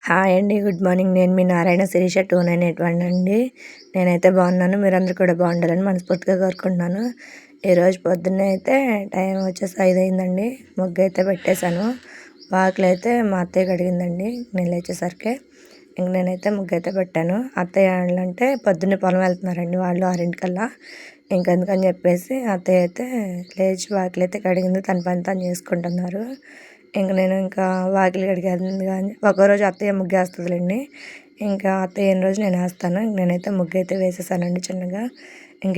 Hi అండి. Good morning. నేను మీ నారాయణ శిరీష 298 అండి. నేనైతే బాగున్నాను. మీరందరూ కూడా బాగుండాలని మనస్ఫూర్తిగా కోరుకుంటున్నాను. ఈరోజు పొద్దున్నే అయితే టైం వచ్చేసి 5 అయిందండి. ముగ్గు అయితే పెట్టేశాను. వాకిలు అయితే మా అత్తయ్య కడిగిందండి నేను లేచేసరికి. ఇంక నేనైతే ముగ్గు అయితే పెట్టాను. అత్తయ్య అంటే పొద్దున్నే పొలం వెళ్తున్నారండి వాళ్ళు 6 ఇంకెందుకని చెప్పేసి అత్తయ్య అయితే లేచి వాకిలు అయితే కడిగింది. తన పని తను చేసుకుంటున్నారు. నేను వాకిలి కడిగేది కానీ ఒక్కోరోజు అత్తయ్య ముగ్గేస్తుందిలేండి. ఇంకా అత్తయ్య ఎన్ని రోజు నేను వేస్తాను. నేనైతే ముగ్గు అయితే వేసేసానండి చిన్నగా.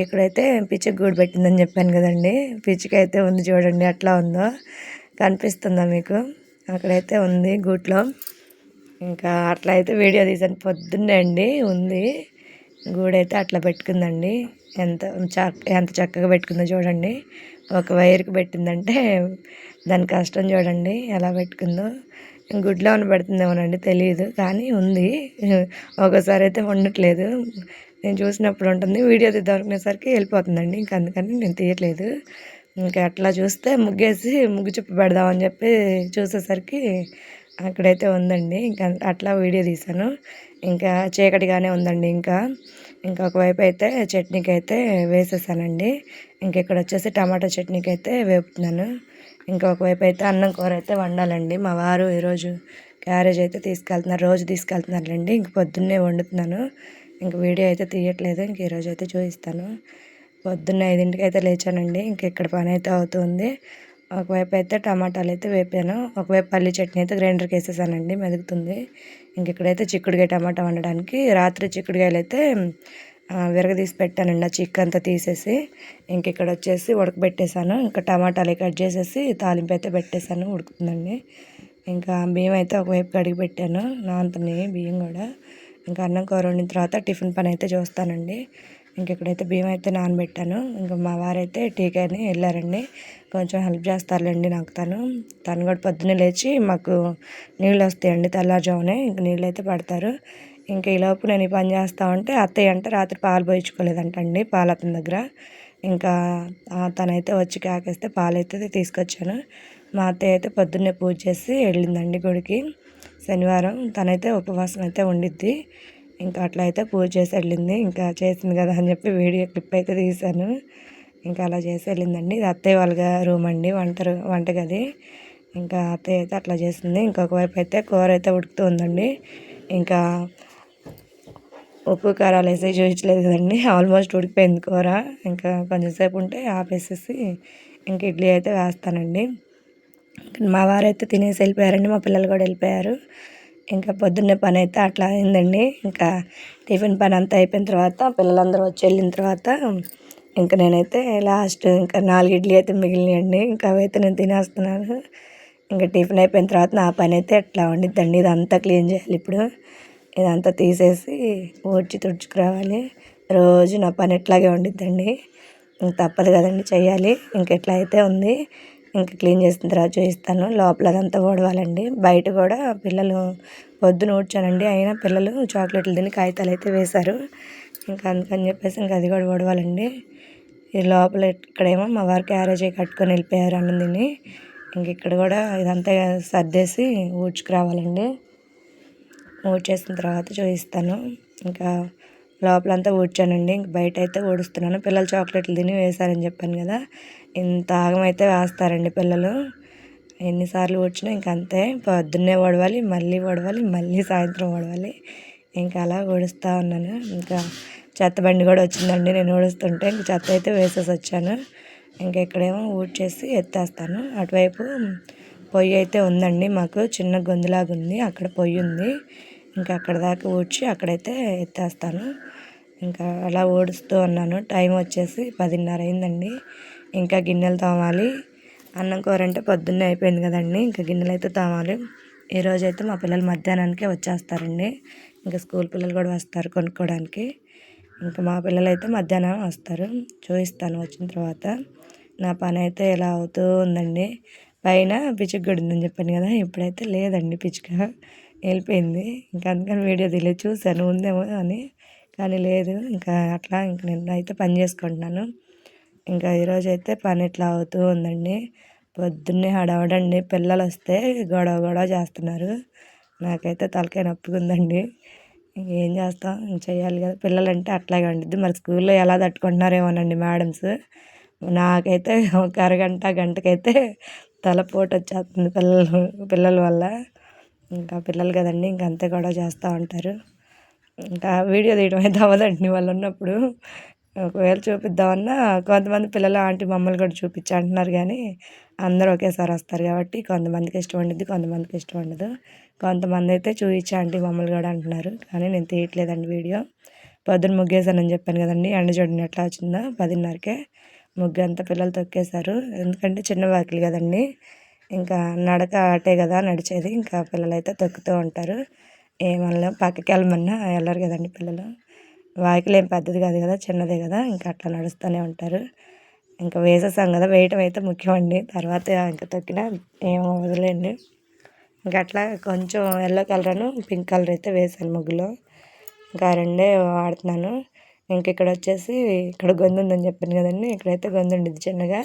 ఇక్కడైతే పిచ్చికి గూడు పెట్టిందని చెప్పాను కదండి. పిచ్చిక అయితే ఉంది చూడండి ఎట్లా ఉందో, కనిపిస్తుందా మీకు? అక్కడైతే ఉంది గూట్లో. అట్లా అయితే వీడియో తీసాను పొద్దున్నే అండి. ఉంది గూడైతే అట్లా పెట్టుకుందండి. ఎంత ఎంత చక్కగా పెట్టుకుందో చూడండి. ఒక వైర్కి పెట్టిందంటే దాని కష్టం చూడండి ఎలా పెట్టుకుందో. గుడ్లో ఉన్న పెడుతుందేమోనండి తెలియదు, కానీ ఉంది. ఒకసారి అయితే ఉండట్లేదు. నేను చూసినప్పుడు ఉంటుంది, వీడియో తీద్దాం అనుకునేసరికి వెళ్ళిపోతుందండి. అందుకని నేను తీయట్లేదు. అట్లా చూస్తే ముగ్గేసి ముగ్గు చుప్పి పెడదామని చెప్పి చూసేసరికి అక్కడైతే ఉందండి. అట్లా వీడియో తీశాను. చీకటిగానే ఉందండి. ఒకవైపు అయితే చట్నీకి అయితే వేసేసానండి. ఇక్కడ వచ్చేసి టమాటా చట్నీకి అయితే వేపుతున్నాను. ఇంకొకవైపు అయితే అన్నం కూర అయితే వండాలండి. మా వారు ఈరోజు క్యారేజ్ అయితే తీసుకెళ్తున్నారు. రోజు తీసుకెళ్తున్నారులేండి. పొద్దున్నే వండుతున్నాను. వీడియో అయితే తీయట్లేదు. ఈరోజు అయితే చూపిస్తాను. పొద్దున్న 5కి అయితే లేచానండి. ఇక్కడ పని అయితే అవుతుంది. ఒకవైపు అయితే టమాటాలు అయితే వేపాను. ఒకవైపు పల్లి చట్నీ అయితే గ్రైండర్కి వేసేసానండి, మెదుగుతుంది. ఇక్కడైతే చిక్కుడుకాయ టమాటా వండడానికి రాత్రి చిక్కుడుకాయలు అయితే విరగదీసి పెట్టానండి. ఆ చిక్కు అంతా తీసేసి ఇక్కడ వచ్చేసి ఉడకబెట్టేశాను. టమాటాలు కట్ చేసేసి తాలింపు అయితే పెట్టేశాను, ఉడుకుతుందండి. బియ్యం అయితే ఒకవైపు కడిగి పెట్టాను, నానుతున్నాయి బియ్యం కూడా. అన్నం కూర వండిన తర్వాత టిఫిన్ పని అయితే చూస్తానండి. ఇక్కడైతే బియ్యం అయితే నానబెట్టాను. మా వారైతే టీకాని వెళ్ళారండి. కొంచెం హెల్ప్ చేస్తారులేండి నాకు. తను కూడా పొద్దున్నే లేచి మాకు నీళ్ళు వస్తాయండి తెల్లారుజామునే. నీళ్ళు అయితే పడతారు. ఈలోపు నేను ఈ పని చేస్తా ఉంటే అత్తయ్య అంటే రాత్రి పాలు పోయించుకోలేదంటండి పాలతన దగ్గర. తనైతే వచ్చి కాకేస్తే పాలైతే తీసుకొచ్చాను. మా అత్తయ్య అయితే పొద్దున్నే పూజ చేసి వెళ్ళిందండి గుడికి. శనివారం తనైతే ఉపవాసం అయితే ఉండిద్ది. అట్లా అయితే పూజ చేసి వెళ్ళింది. చేసింది కదా అని చెప్పి వీడియో క్లిప్ అయితే తీశాను. అలా చేసి వెళ్ళిందండి. ఇది అత్తయ్య వాళ్ళ రూమ్ అండి, వంటగది. అత్తయ్య అయితే అట్లా చేసింది. ఇంకొక వైపు అయితే కూర అయితే ఉడుకుతూ ఉందండి. ఉప్పు కారాలు వేసి చూపించలేదు కదండి. ఆల్మోస్ట్ ఉడికిపోయింది కూర. కొంచెం సేపు ఉంటే ఆపేసేసి ఇడ్లీ అయితే వేస్తానండి. మా వారైతే తినేసి వెళ్ళిపోయారండి. మా పిల్లలు కూడా వెళ్ళిపోయారు. పొద్దున్నే పని అయితే అట్లా అయిందండి. టిఫిన్ పని అంతా అయిపోయిన తర్వాత పిల్లలందరూ వచ్చి వెళ్ళిన తర్వాత నేనైతే లాస్ట్ 4 ఇడ్లీ అయితే మిగిలినాయండి. అవైతే నేను తినేస్తున్నాను. టిఫిన్ అయిపోయిన తర్వాత నా పని అయితే ఎట్లా ఉండిద్దండి. ఇదంతా క్లీన్ చేయాలి. ఇప్పుడు ఇదంతా తీసేసి ఊడ్చి తుడుచుకురావాలి. రోజు నా పని ఎట్లాగే ఉండిద్దండి. తప్పదు కదండి, చెయ్యాలి. ఎట్లా అయితే ఉంది. క్లీన్ చేసిన తర్వాత చూపిస్తాను. లోపల అదంతా ఊడవాలండి. బయట కూడా పిల్లలు పొద్దున ఊడ్చానండి. అయినా పిల్లలు చాక్లెట్లు తిని కాగితాలు అయితే వేశారు. అందుకని చెప్పేసి అది కూడా ఊడవాలండి. ఈ లోపల ఇక్కడేమో మా వారు క్యారేజీ కట్టుకొని వెళ్ళిపోయారు అన్నం తిని. ఇక్కడ కూడా ఇదంతా సర్దేసి ఊడ్చుకురావాలండి. ఊడ్చేసిన తర్వాత చూపిస్తాను. లోపలంతా ఊడ్చానండి. బయట అయితే ఊడుస్తున్నాను. పిల్లలు చాక్లెట్లు తిని వేశారని చెప్పాను కదా. ఇంత ఆగమైతే వేస్తారండి పిల్లలు. ఎన్నిసార్లు ఊడ్చినా అంతే. పొద్దున్నే ఊడవాలి, మళ్ళీ ఊడవాలి, మళ్ళీ సాయంత్రం ఊడవాలి. అలా ఊడుస్తూ ఉన్నాను. చెత్త బండి కూడా వచ్చిందండి. నేను ఊడుస్తుంటే చెత్త అయితే వేసేసి వచ్చాను. ఇక్కడేమో ఊడ్చేసి ఎత్తేస్తాను. అటువైపు పొయ్యి అయితే ఉందండి. మాకు చిన్న గొంతులాగా ఉంది, అక్కడ పొయ్యి ఉంది. అక్కడ దాకా ఊడ్చి అక్కడైతే ఎత్తేస్తాను. అలా ఊడుస్తూ ఉన్నాను. టైం వచ్చేసి 10:30 అయిందండి. గిన్నెలు తోమాలి. అన్నం కూర అంటే పొద్దున్నే అయిపోయింది కదండి. గిన్నెలు అయితే తోమాలి. ఈరోజు అయితే మా పిల్లలు మధ్యాహ్నానికే వచ్చేస్తారండి. స్కూల్ పిల్లలు కూడా వస్తారు కొనుక్కోవడానికి. మా పిల్లలు అయితే మధ్యాహ్నం వస్తారు. చూపిస్తాను వచ్చిన తర్వాత. నా పని అయితే ఇలా అవుతూ ఉందండి. పైన పిచ్చుక గూడు ఉందని చెప్పాను కదా. ఇప్పుడైతే లేదండి, పిచ్చుక వెళ్ళిపోయింది. అందుకని వీడియో తీయలేదు. చూశాను ఉందేమో అని, కానీ లేదు. అట్లా నేను అయితే పని చేసుకుంటున్నాను. ఈరోజు అయితే పని ఇట్లా అవుతూ ఉందండి. పొద్దున్నే హడావడండి. పిల్లలు వస్తే గొడవ చేస్తున్నారు. నాకైతే తలకాయ నొప్పిగా ఉందండి. ఏం చేస్తాం చేయాలి కదా! పిల్లలంటే అట్లాగే ఉండిద్ది. మరి స్కూల్లో ఎలా తట్టుకుంటున్నారేమోనండి మేడమ్స్. నాకైతే ఒక అరగంట, గంటకైతే తలపోటొచ్చేస్తుంది పిల్లల వల్ల. ఇంకా పిల్లలు కదండీ! ఇంక అంతే గొడవ చేస్తా ఉంటారు. ఇంకా వీడియో తీయడం అయితే అవ్వదండి వాళ్ళున్నప్పుడు. ఒకవేళ చూపిద్దామన్నా కొంతమంది పిల్లలు ఆంటీ మమ్మల్ని కూడా చూపించు అంటున్నారు గానీ, అందరూ ఒకేసారి వస్తారు కాబట్టి కొంతమందికి ఇష్టం ఉండిద్ది, కొంతమందికి ఇష్టం ఉండదు. కొంతమందయితే చూయించు ఆంటీ మమ్మల్ని కూడా అంటున్నారు. కానీ నేను తీయట్లేదండి వీడియో. పొద్దున ముగ్గేసానని చెప్పాను కదండీ! ఎండ చూడండి ఎట్లా వచ్చిందో 10:30కే ముగ్గంతా పిల్లలు తొక్కేశారు. ఎందుకంటే చిన్న వాకిలి కదండీ! ఇంకా నడక అటే కదా నడిచేది. ఇంకా పిల్లలైతే తొక్కుతూ ఉంటారు. ఏమనలేం పక్కకెళ్ళమన్నా ఎళ్ళరు కదండీ పిల్లలు. వాకిలేం పెద్దది కాదు కదా! చిన్నదే కదా! ఇంకా అట్లా నడుస్తూనే ఉంటారు. ఇంకా వేసేసాం కదా! వేయటం అయితే ముఖ్యమండి. తర్వాత ఇంక తొక్కినా ఏం అవ్వదులేండి. ఇంక అట్లా కొంచెం యెల్లో కలరును, పింక్ కలర్ అయితే వేసాను ముగ్గులో. ఇంకా ఆ రెండే వాడుతున్నాను. ఇంక ఇక్కడొచ్చేసి ఇక్కడ గొంతుందని చెప్పాను కదండీ! ఇక్కడైతే గొంతుండిద్ది చిన్నగా.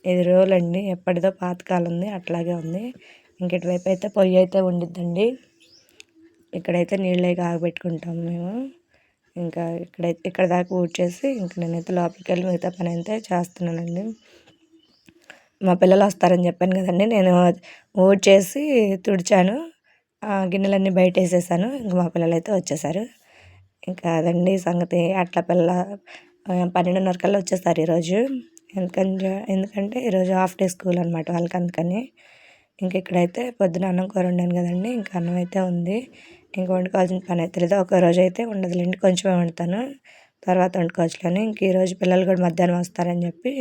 ఇది రోలండి. ఎప్పటిదో పాతకాలంది అట్లాగే ఉంది. ఇంక ఇటువైపు అయితే పొయ్యి అయితే ఉండిద్దండి. ఇక్కడైతే నీళ్ళయి కాగబెట్టుకుంటాం మేము. ఇంకా ఇక్కడ దాకా ఊడ్చేసి ఇంక నేనైతే లోపలికెళ్ళి మిగతా పని అయితే చేస్తున్నానండి. మా పిల్లలు వస్తారని చెప్పాను కదండీ! నేను ఊడ్చేసి తుడిచాను. గిన్నెలన్నీ బయటేసేసాను. ఇంక మా పిల్లలైతే వచ్చేసారు. ఇంకా అదండి సంగతి. అట్ల పిల్ల 12:30 కల్లా వచ్చేస్తారు ఈరోజు. ఎందుకంటే ఈరోజు హాఫ్ డే స్కూల్ అనమాట వాళ్ళకి అందుకని. ఇంక ఇక్కడైతే పొద్దున అన్నం కూర వండాను కదండీ! ఇంక అన్నం అయితే ఉంది. ఇంక వండుకోవాల్సిన పని అయితే లేదు. ఒక రోజు అయితే ఉండదులేండి కొంచెమే వండుతాను. తర్వాత వండుకోవచ్చులని. ఇంక ఈరోజు పిల్లలు కూడా మధ్యాహ్నం వస్తారని చెప్పి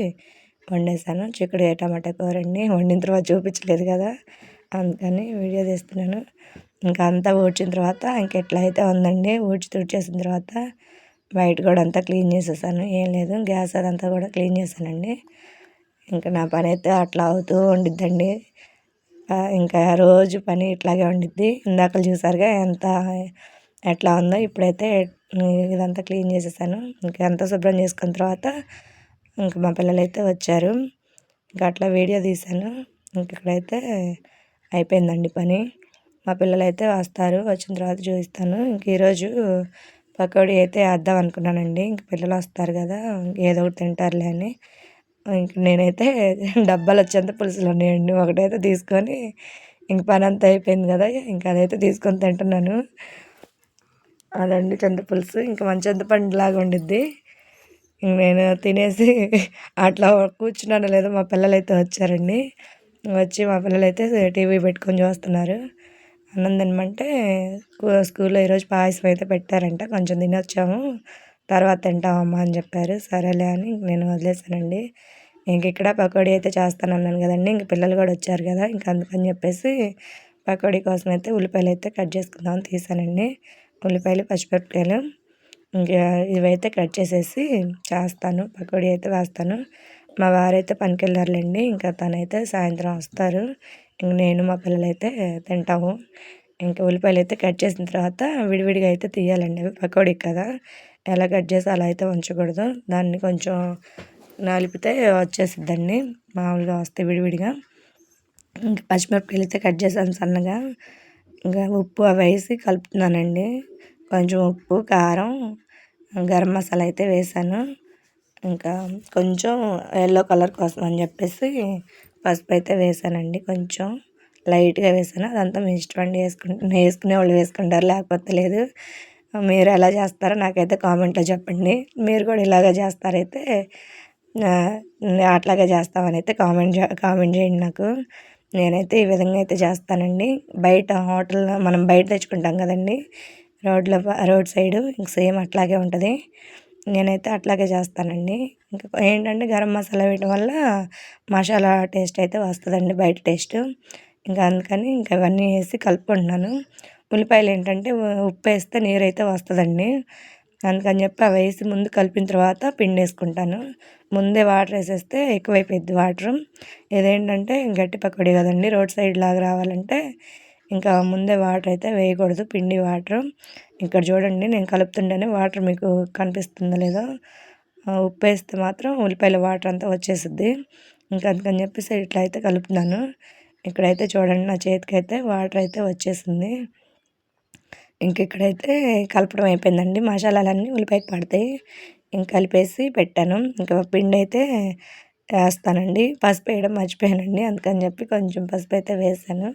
వండేసాను. చిక్కుడుకాయ టమాటా కూరండి. వండిన తర్వాత చూపించలేదు కదా! అందుకని వీడియో తీస్తున్నాను. ఇంకా అంతా ఊడ్చిన తర్వాత ఇంక ఇట్లా అయితే ఉందండి. ఊడ్చి తుడిచేసిన తర్వాత బయట కూడా అంతా క్లీన్ చేసేసాను. ఏం లేదు గ్యాస్ అదంతా కూడా క్లీన్ చేశానండి. ఇంకా నా పని అయితే అట్లా అవుతూ ఉండిద్దండి. ఇంకా రోజు పని ఇట్లాగే ఉండిద్ది. ఇందాకలు చూసారుగా ఎట్లా ఉందో. ఇప్పుడైతే ఇదంతా క్లీన్ చేసేసాను. ఇంకా అంతా శుభ్రం చేసుకున్న తర్వాత ఇంక మా పిల్లలైతే వచ్చారు. ఇంకా అట్లా వీడియో తీశాను. ఇంక ఇక్కడైతే అయిపోయిందండి పని. మా పిల్లలైతే వస్తారు. వచ్చిన తర్వాత చూపిస్తాను. ఇంక ఈరోజు పకోడీ అయితే వేద్దాం అనుకున్నానండి. ఇంక పిల్లలు వస్తారు కదా! ఏదో ఒకటి తింటారులే అని. ఇంక నేనైతే డబ్బాలో చింతపులుసులు ఉన్నాయండి. ఒకటైతే తీసుకొని ఇంక పనంతా అయిపోయింది కదా! ఇంక అదైతే తీసుకొని తింటున్నాను. అదండి చింతపులుసు. ఇంక మన చింతపండులాగా ఉండిద్ది. నేను తినేసి అట్లా కూర్చున్నానో లేదో మా పిల్లలైతే వచ్చారండి. వచ్చి మా పిల్లలైతే టీవీ పెట్టుకొని చూస్తున్నారు. అన్నం తినమంటే స్కూల్లో ఈరోజు పాయసం అయితే పెట్టారంట. కొంచెం తినొచ్చాము. తర్వాత తింటామమ్మా అని చెప్పారు. సరేలే అని నేను వదిలేసానండి. ఇంక ఇక్కడ పకోడీ అయితే చేస్తానన్నాను కదండీ! ఇంక పిల్లలు కూడా వచ్చారు కదా! ఇంక అందుకని చెప్పేసి పకోడీ కోసం అయితే ఉల్లిపాయలు అయితే కట్ చేసుకుందామని తీసానండి. ఉల్లిపాయలు, పచ్చిమిరపకాయలు ఇంకా ఇవైతే కట్ చేసేసి చేస్తాను. పకోడీ అయితే వేస్తాను. మా వారైతే పనికెళ్ళారులెండి. ఇంకా తనైతే సాయంత్రం వస్తారు. ఇంక నేను మా పిల్లలైతే తింటాము. ఇంకా ఉల్లిపాయలైతే కట్ చేసిన తర్వాత విడివిడిగా అయితే తీయాలండి. అవి పకోడీకి కదా! ఎలా కట్ చేసి అలా అయితే ఉంచకూడదు. దాన్ని కొంచెం నలిపితే వచ్చేసిద్దండి. మామూలుగా వస్తాయి విడివిడిగా. ఇంక పచ్చిమిరపకాయలు అయితే కట్ చేశాను సన్నగా. ఇంకా ఉప్పు అవి వేసి కలుపుతున్నానండి. కొంచెం ఉప్పు, కారం, గరం మసాలా అయితే వేసాను. ఇంకా కొంచెం యెల్లో కలర్ కోసం అని చెప్పేసి పసుపు అయితే వేసానండి. కొంచెం లైట్గా వేసాను. అదంతా మీ ఇష్టం అండి. వేసుకునే వాళ్ళు వేసుకుంటారు, లేకపోతే లేదు. మీరు ఎలా చేస్తారో నాకైతే కామెంట్లో చెప్పండి. మీరు కూడా ఇలాగే చేస్తారైతే అట్లాగే చేస్తామని అయితే కామెంట్ చేయండి నాకు. నేనైతే ఈ విధంగా అయితే చేస్తానండి. బయట హోటల్లో మనం బయట తెచ్చుకుంటాం కదండీ! రోడ్ సైడు ఇంక సేమ్ అట్లాగే ఉంటుంది. నేనైతే అట్లాగే చేస్తానండి. ఇంకా ఏంటంటే గరం మసాలా వేయడం వల్ల మసాలా టేస్ట్ అయితే వస్తుందండి, బయట టేస్ట్. ఇంకా అందుకని ఇంకా అవన్నీ వేసి కలుపుకుంటున్నాను. ఉల్లిపాయలు ఏంటంటే ఉప్పు వేస్తే నీరైతే వస్తుందండి. అందుకని చెప్పి అవి వేసి ముందు కలిపిన తర్వాత పిండి వేసుకుంటాను. ముందే వాటర్ వేసేస్తే ఎక్కువైపోయిద్ది వాటరు. ఇదేంటంటే గట్టి పకోడీ కదండి, రోడ్ సైడ్ లాగా రావాలంటే ఇంకా ముందే వాటర్ అయితే వేయకూడదు, పిండి వాటరు. ఇక్కడ చూడండి నేను కలుపుతుంటేనే వాటర్ మీకు కనిపిస్తుందో లేదో. ఉప్పు వేస్తే మాత్రం ఉల్లిపాయల వాటర్ అంతా వచ్చేసిద్ది. ఇంకా అందుకని చెప్పేసి ఇట్లా అయితే కలుపుతున్నాను. ఇక్కడైతే చూడండి నా చేతికైతే వాటర్ అయితే వచ్చేసింది. ఇంక ఇక్కడైతే కలపడం అయిపోయిందండి. మసాలాలన్నీ ఉల్లిపాయకి పడతాయి. ఇంక కలిపేసి పెట్టాను. ఇంకా పిండి అయితే వేస్తానండి. పసుపు వేయడం మర్చిపోయానండి. అందుకని చెప్పి కొంచెం పసుపు అయితే వేసాను.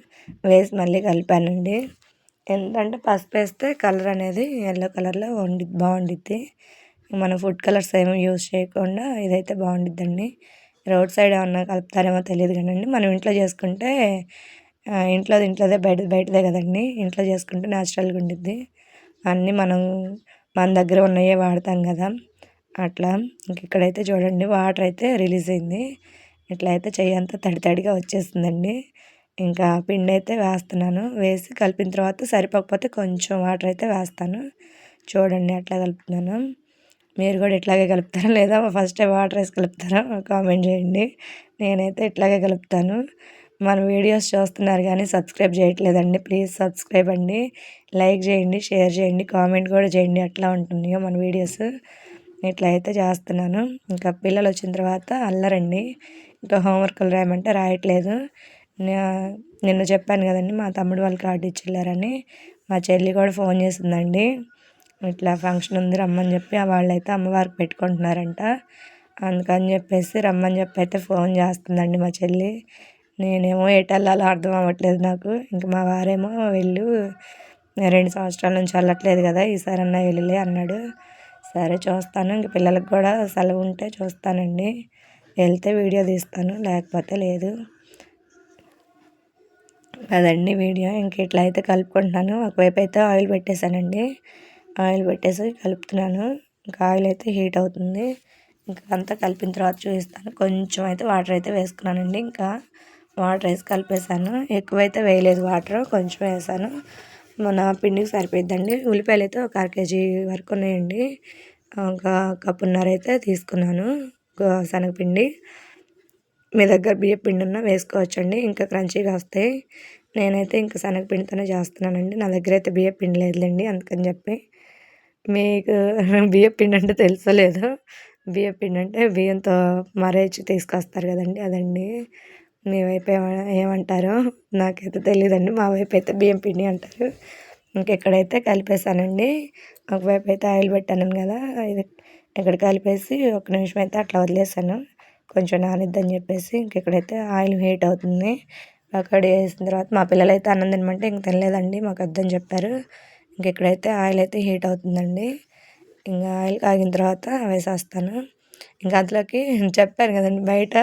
వేసి మళ్ళీ కలిపానండి. ఎందుకంటే పసుపు వేస్తే కలర్ అనేది ఎల్లో కలర్లో బాగుండిద్ది. మనం ఫుడ్ కలర్స్ ఏమీ యూజ్ చేయకుండా ఇదైతే బాగుండిద్దండి. రోడ్ సైడ్ ఏమన్నా కలుపుతారేమో తెలియదు కానండి. మనం ఇంట్లో చేసుకుంటే ఇంట్లోదే బయటదే కదండి. ఇంట్లో చేసుకుంటే న్యాచురల్గా ఉండిద్ది. అన్నీ మన దగ్గర ఉన్నవే వాడతాం కదా, అట్లా. ఇంక ఇక్కడైతే చూడండి వాటర్ అయితే రిలీజ్ అయింది. ఇట్లా అయితే చెయ్యి అంతా తడిగా వచ్చేసిందండి. ఇంకా పిండి అయితే వేస్తున్నాను. వేసి కలిపిన తర్వాత సరిపోకపోతే కొంచెం వాటర్ అయితే వేస్తాను. చూడండి అట్లా కలుపుతున్నాను. మీరు కూడా ఇట్లాగే కలుపుతారా లేదా ఫస్ట్ టైం వాటర్ వేసి కలుపుతారా కామెంట్ చేయండి. నేనైతే ఇట్లాగే కలుపుతాను. మన వీడియోస్ చూస్తున్నారు కానీ సబ్స్క్రైబ్ చేయట్లేదండి. ప్లీజ్ సబ్స్క్రైబ్ అండి. లైక్ చేయండి, షేర్ చేయండి, కామెంట్ కూడా చేయండి. ఎట్లా ఉంటున్నాయో మన వీడియోస్. ఇట్లా అయితే చేస్తున్నాను. ఇంకా పిల్లలు వచ్చిన తర్వాత అల్లరండి. ఇంకా హోంవర్క్లు రాయమంటే రాయట్లేదు. నిన్న చెప్పాను కదండి మా తమ్ముడు వాళ్ళు కార్డు ఇచ్చిళ్ళారని. మా చెల్లి కూడా ఫోన్ చేసిందండి. ఇట్లా ఫంక్షన్ ఉంది రమ్మని చెప్పి వాళ్ళైతే అమ్మవారికి పెట్టుకుంటున్నారంట. అందుకని చెప్పేసి రమ్మని చెప్పి అయితే ఫోన్ చేస్తుందండి మా చెల్లి. నేనేమో ఎటెళ్ళాలో అర్థం అవ్వట్లేదు నాకు. ఇంక మా వారేమో 2 సంవత్సరాల నుంచి వెళ్ళట్లేదు కదా, ఈసారన్నా వెళ్ళలే అన్నాడు. సరే చూస్తాను. ఇంక పిల్లలకు కూడా సెలవు ఉంటే చూస్తానండి. వెళ్తే వీడియో తీస్తాను, లేకపోతే లేదు. అదండి వీడియో. ఇంక ఇట్లా అయితే కలుపుకుంటున్నాను. ఒకవైపు అయితే ఆయిల్ పెట్టేశానండి. ఆయిల్ పెట్టేసి కలుపుతున్నాను. ఇంకా ఆయిల్ అయితే హీట్ అవుతుంది. ఇంకా అంతా కలిపిన తర్వాత చూపిస్తాను. కొంచెం అయితే వాటర్ అయితే వేసుకున్నానండి. ఇంకా వాటర్ వేసి కలిపేసాను. ఎక్కువైతే వేయలేదు వాటర్, కొంచెం వేసాను. మన పిండికి సరిపోద్దండి. ఉల్లిపాయలు అయితే ఒక 1/2 kg వరకు ఉన్నాయండి. ఒక కప్పున్నర అయితే తీసుకున్నాను శనగపిండి. మీ దగ్గర బియ్యం పిండి ఉన్నా వేసుకోవచ్చండి, ఇంకా క్రంచీగా వస్తాయి. నేనైతే ఇంకా శనగపిండితోనే చేస్తున్నానండి. నా దగ్గర అయితే బియ్యం పిండి లేదులేండి. అందుకని చెప్పి మీకు బియ్యం పిండి అంటే తెలుసో లేదో. బియ్యం పిండి అంటే బియ్యంతో మరేచి తీసుకొస్తారు కదండి, అదండి. మీ వైపు ఏమంటారో నాకైతే తెలియదండి. మా వైపు అయితే బియ్యం పిండి అంటారు. ఇంకెక్కడైతే కలిపేసానండి. ఒకవైపు అయితే ఆయిల్ పెట్టాను కదా, ఇది ఇక్కడ కలిపేసి 1 నిమిషం అయితే అట్లా వదిలేసాను, కొంచెం నానిద్దని చెప్పేసి. ఇంకెక్కడైతే ఆయిల్ హీట్ అవుతుంది. అక్కడ వేసిన తర్వాత మా పిల్లలు అయితే అన్నం తినమంటే ఇంక తినలేదండి, మాకు వద్దని చెప్పారు. ఇంకెక్కడైతే ఆయిల్ అయితే హీట్ అవుతుందండి. ఇంకా ఆయిల్ కాగిన తర్వాత వేసేస్తాను. ఇంకా అందులోకి చెప్పాను కదండి బయట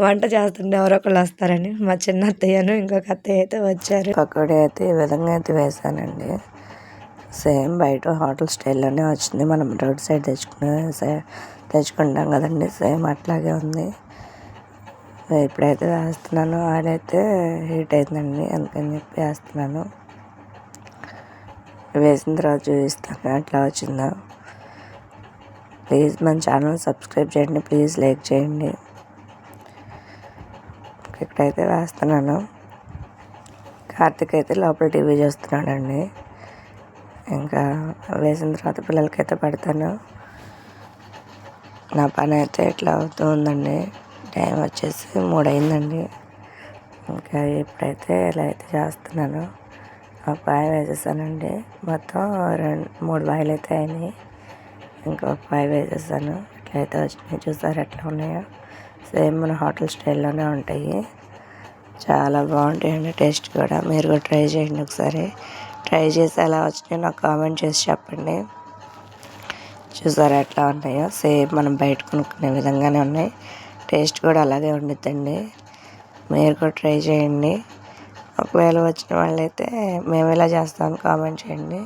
వంట చేస్తుంటే ఎవరో ఒకళ్ళు వస్తారని. మా చిన్న అత్తయ్యను ఇంకొక అత్తయ్య అయితే వచ్చారు. పకోడీ అయితే ఈ విధంగా అయితే వేసానండి. సేమ్ బయట హోటల్ స్టైల్లోనే వచ్చింది. మనం రోడ్ సైడ్ తెచ్చుకుంటాం కదండి, సేమ్ అట్లాగే ఉంది. ఇప్పుడైతే వేస్తున్నాను. ఆయిల్ అయితే హీట్ అయిందండి, అందుకని చెప్పి వేస్తున్నాను. వేసిన తర్వాత చూపిస్తాను ఎట్లా వచ్చిందో. ప్లీజ్ మన ఛానల్ సబ్స్క్రైబ్ చేయండి, ప్లీజ్ లైక్ చేయండి. ఇక్కడైతే వేస్తున్నాను. కార్తీక్ అయితే లోపల టీవీ చూస్తున్నాడండి. ఇంకా వేసిన తర్వాత పిల్లలకైతే పెడతాను. నా పని అయితే ఇట్లా అవుతూ ఉందండి. టైం వచ్చేసి 3 అయిందండి. ఇంకా ఇప్పుడైతే ఇలా అయితే చేస్తున్నాను. ఒక పాయ వేసేసానండి. మొత్తం 3 పాయలు అయితే అయినాయి. ఇంకొక పాయ వేసేసాను. ఇట్లయితే వచ్చినాయి, చూసారు ఎట్లా ఉన్నాయో. సేమ్ మన హోటల్ స్టైల్లోనే ఉంటాయి. చాలా బాగుంటాయండి టేస్ట్ కూడా. మీరు కూడా ట్రై చేయండి ఒకసారి. ట్రై చేసి ఎలా వచ్చినాయో నాకు కామెంట్ చేసి చెప్పండి. చూసారా ఎట్లా ఉన్నాయో, సేమ్ మనం బయట కొనుక్కునే విధంగానే ఉన్నాయి. టేస్ట్ కూడా అలాగే ఉండిద్దండి. మీరు కూడా ట్రై చేయండి. ఒకవేళ వచ్చిన వాళ్ళైతే మేము ఇలా చేస్తామని కామెంట్ చేయండి.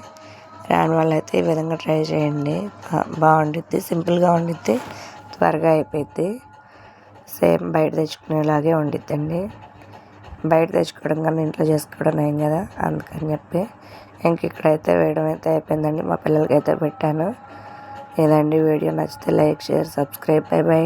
రాని వాళ్ళైతే ఈ విధంగా ట్రై చేయండి. బాగుండిద్ది, సింపుల్గా ఉండిద్ది, త్వరగా అయిపోద్ది. సేమ్ బయట తెచ్చుకునేలాగే ఉండిద్దండి. బయట తెచ్చుకోవడం కన్నా ఇంట్లో చేసుకోవడం ఏం కదా, అందుకని చెప్పి. ఇంక ఇక్కడైతే వేయడం అయితే అయిపోయిందండి. మా పిల్లలకైతే పెట్టాను. ఇదండి వీడియో. నచ్చితే లైక్, షేర్, సబ్స్క్రైబ్. బై.